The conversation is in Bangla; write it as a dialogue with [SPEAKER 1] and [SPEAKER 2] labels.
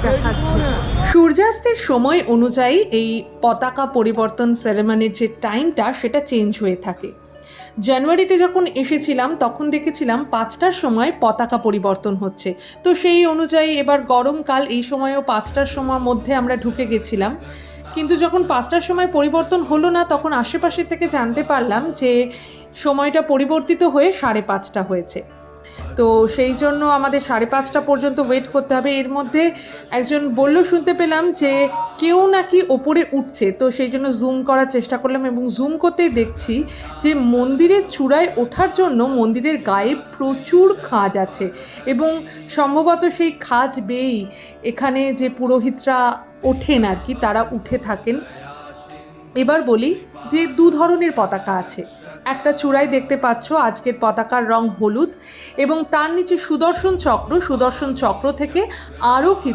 [SPEAKER 1] দেখাচ্ছে।
[SPEAKER 2] সূর্যাস্তের সময় অনুযায়ী এই পতাকা পরিবর্তন সেরেমনির যে টাইমটা সেটা চেঞ্জ হয়ে থাকে। জানুয়ারিতে যখন এসেছিলাম তখন দেখেছিলাম 5টার সময় পতাকা পরিবর্তন হচ্ছে, তো সেই অনুযায়ী এবার গরমকাল, এই সময়ও 5টার সময় মধ্যে আমরা ঢুকে গেছিলাম। কিন্তু যখন 5টার সময় পরিবর্তন হলো না, তখন আশেপাশে থেকে জানতে পারলাম যে সময়টা পরিবর্তিত হয়ে 5:30 হয়েছে। তো সেই জন্য আমাদের 5:30 পর্যন্ত ওয়েট করতে হবে। এর মধ্যে একজন বলল, শুনতে পেলাম যে কেউ নাকি ওপরে উঠছে, তো সেই জন্য জুম করার চেষ্টা করলাম এবং জুম করতেই দেখছি যে মন্দিরের চূড়ায় ওঠার জন্য মন্দিরের গায়ে প্রচুর খাঁজ আছে এবং সম্ভবত সেই খাঁজ বেয়েই এখানে যে পুরোহিতরা ওঠেন আর কি, তারা উঠে থাকেন। এবার বলি যে 2 ধরনের পতাকা আছে। একটা চূড়ায় দেখতে পাচ্ছ, আজকের পতাকার রং হলুদ এবং তার নিচে সুদর্শন চক্র থেকে আরও কিছু